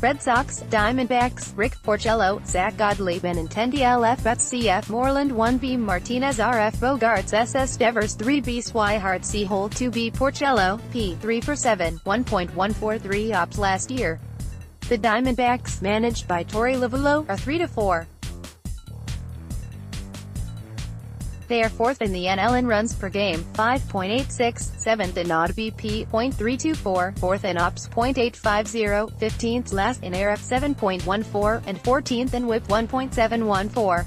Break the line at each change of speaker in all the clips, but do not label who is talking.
Red Sox, Diamondbacks, Rick Porcello, Zack Godley, Benintendi LF CF, Moreland 1B, Martinez RF, Bogaerts SS, Devers 3B, Swihart C Holt 2B, Porcello, P. 3 for 7, 1.143 ops last year. The Diamondbacks, managed by Torey Lovullo, are 3-4. They are 4th in the NL in runs per game, 5.86, 7th in ODBP, .324, 4th in OPS, .850, 15th last in ARF, 7.14, and 14th in WHIP, 1.714.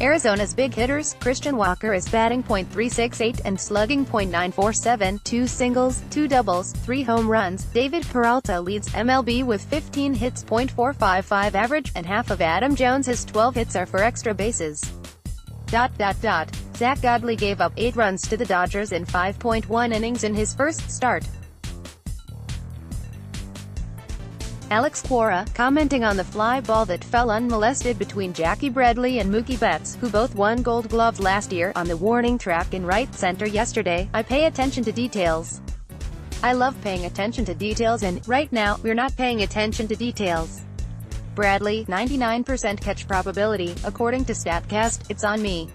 Arizona's big hitters, Christian Walker is batting .368 and slugging .947, 2 singles, 2 doubles, 3 home runs. David Peralta leads MLB with 15 hits, .455 average, and half of Adam Jones's 12 hits are for extra bases. Zack Godley gave up 8 runs to the Dodgers in 5.1 innings in his first start. Alex Cora, commenting on the fly ball that fell unmolested between Jackie Bradley and Mookie Betts, who both won Gold Gloves last year, on the warning track in right center yesterday, "I pay attention to details. I love paying attention to details, and, right now, we're not paying attention to details. Bradley, 99% catch probability, according to StatCast, it's on me.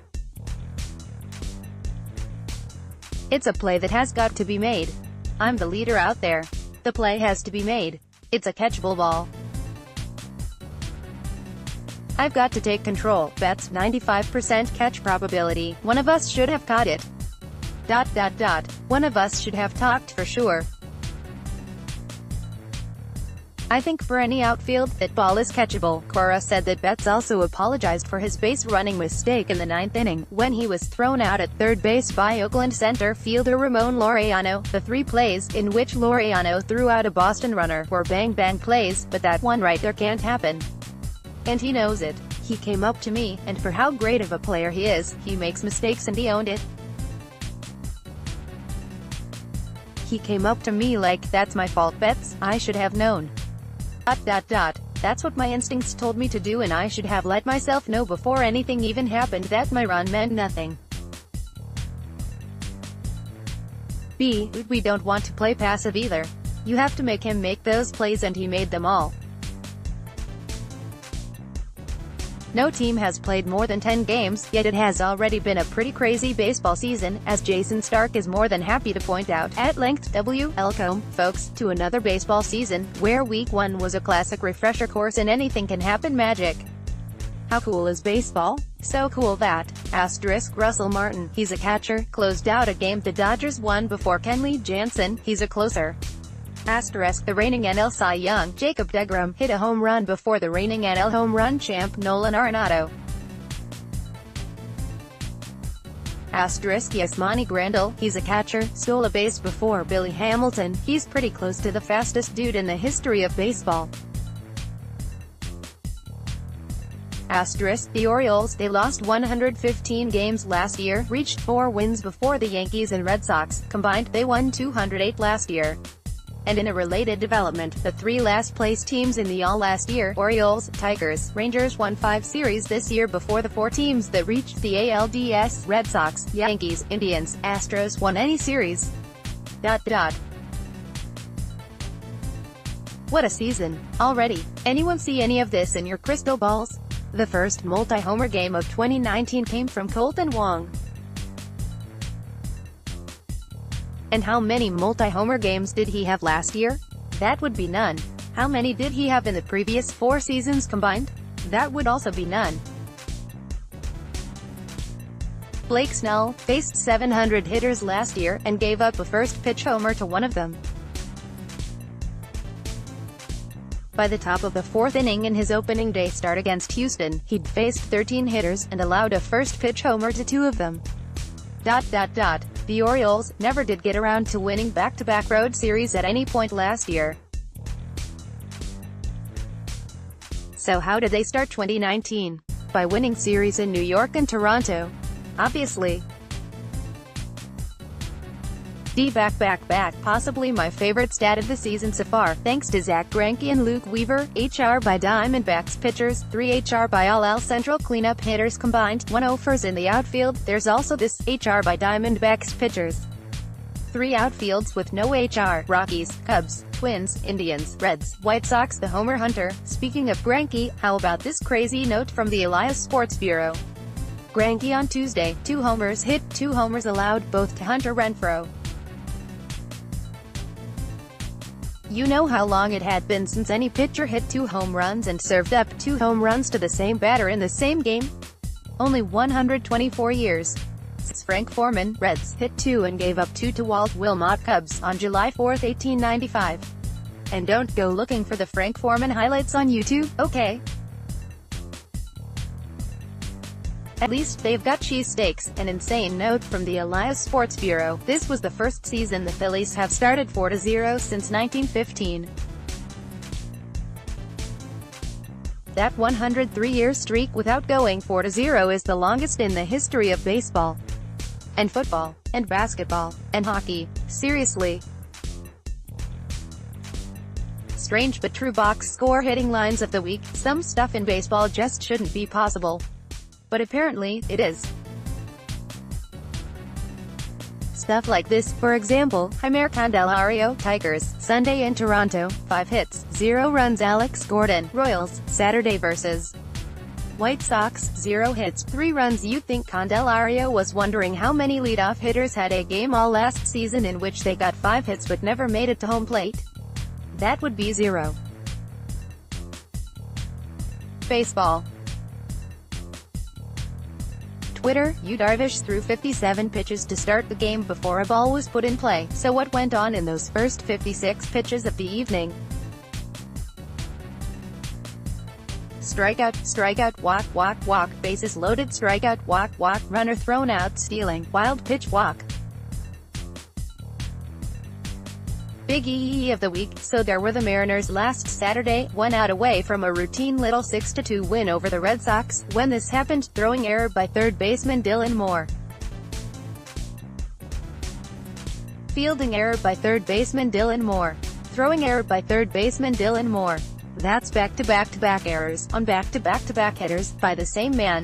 It's a play that has got to be made. I'm the leader out there. The play has to be made. It's a catchable ball. I've got to take control. Betts, 95% catch probability. One of us should have caught it. One of us should have talked for sure. I think for any outfield, that ball is catchable." Cora said that Betts also apologized for his base-running mistake in the 9th inning, when he was thrown out at third base by Oakland center fielder Ramon Laureano. The 3 plays, in which Laureano threw out a Boston runner, were bang-bang plays, but that one right there can't happen. And he knows it. He came up to me, and for how great of a player he is, he makes mistakes and he owned it. He came up to me like, "That's my fault, Betts, I should have known. That's what my instincts told me to do, and I should have let myself know before anything even happened that my run meant nothing. B. We don't want to play passive either. You have to make him make those plays, and he made them all. No team has played more than 10 games, yet it has already been a pretty crazy baseball season, as Jason Stark is more than happy to point out. At length, welcome, folks, to another baseball season, where Week 1 was a classic refresher course in anything can happen magic. How cool is baseball? So cool that, Russell Martin, he's a catcher, closed out a game the Dodgers won before Kenley Jansen, he's a closer. The reigning NL Cy Young, Jacob deGrom, hit a home run before the reigning NL home run champ, Nolan Arenado. Yasmani Grandal, he's a catcher, stole a base before Billy Hamilton, he's pretty close to the fastest dude in the history of baseball. The Orioles, they lost 115 games last year, reached 4 wins before the Yankees and Red Sox. Combined, they won 208 last year. And in a related development, the 3 last-place teams in the All last year, Orioles, Tigers, Rangers, won 5 series this year before the 4 teams that reached the ALDS, Red Sox, Yankees, Indians, Astros, won any series. What a season, already. Anyone see any of this in your crystal balls? The first multi-homer game of 2019 came from Colton Wong. And how many multi-homer games did he have last year? That would be none. How many did he have in the previous 4 seasons combined? That would also be none. Blake Snell faced 700 hitters last year, and gave up a first-pitch homer to one of them. By the top of the 4th inning in his opening day start against Houston, he'd faced 13 hitters, and allowed a first-pitch homer to 2 of them. The Orioles never did get around to winning back-to-back road series at any point last year. So how did they start 2019? By winning series in New York and Toronto. Obviously. Back, possibly my favorite stat of the season so far, thanks to Zack Greinke and Luke Weaver. HR by Diamondbacks pitchers, 3 HR by all L Central cleanup hitters combined, 1 0-fers in the outfield. There's also this HR by Diamondbacks pitchers. 3 outfields with no HR: Rockies, Cubs, Twins, Indians, Reds, White Sox. The homer hunter. Speaking of Greinke, how about this crazy note from the Elias Sports Bureau? Greinke on Tuesday, 2 homers hit, 2 homers allowed, both to Hunter Renfroe. You know how long it had been since any pitcher hit 2 home runs and served up 2 home runs to the same batter in the same game? Only 124 years. Frank Foreman, Reds, hit 2 and gave up 2 to Walt Wilmot, Cubs, on July 4, 1895. And don't go looking for the Frank Foreman highlights on YouTube, okay? At least they've got cheesesteaks. An insane note from the Elias Sports Bureau. This was the first season the Phillies have started 4-0 since 1915. That 103-year streak without going 4-0 is the longest in the history of baseball, and football, and basketball, and hockey. Seriously. Strange but true box score hitting lines of the week. Some stuff in baseball just shouldn't be possible, but apparently, it is. Stuff like this, for example: Jeimer Candelario, Tigers, Sunday in Toronto, 5 hits, 0 runs. Alex Gordon, Royals, Saturday vs. White Sox, 0 hits, 3 runs. You'd think Candelario was wondering how many leadoff hitters had a game all last season in which they got 5 hits but never made it to home plate. That would be 0. Baseball. Twitter, Yu Darvish threw 57 pitches to start the game before a ball was put in play. So what went on in those first 56 pitches of the evening? Strikeout, strikeout, walk, walk, walk, bases loaded, strikeout, walk, walk, runner thrown out, stealing, wild pitch, walk. Big EE of the week. So there were the Mariners last Saturday, 1 out away from a routine little 6-2 win over the Red Sox, when this happened. Throwing error by third baseman Dylan Moore. Fielding error by third baseman Dylan Moore. Throwing error by third baseman Dylan Moore. That's back-to-back-to-back errors, on back-to-back-to-back hitters, by the same man.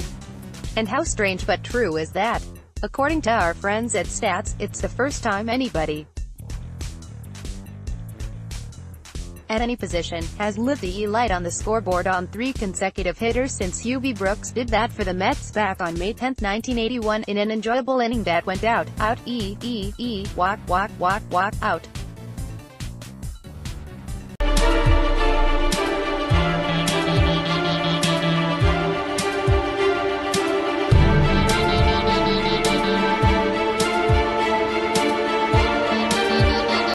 And how strange but true is that? According to our friends at Stats, it's the first time anybody at any position has lit the light on the scoreboard on 3 consecutive hitters since Hubie Brooks did that for the Mets back on May 10, 1981, in an enjoyable inning that went out, walk, walk, walk, walk, out.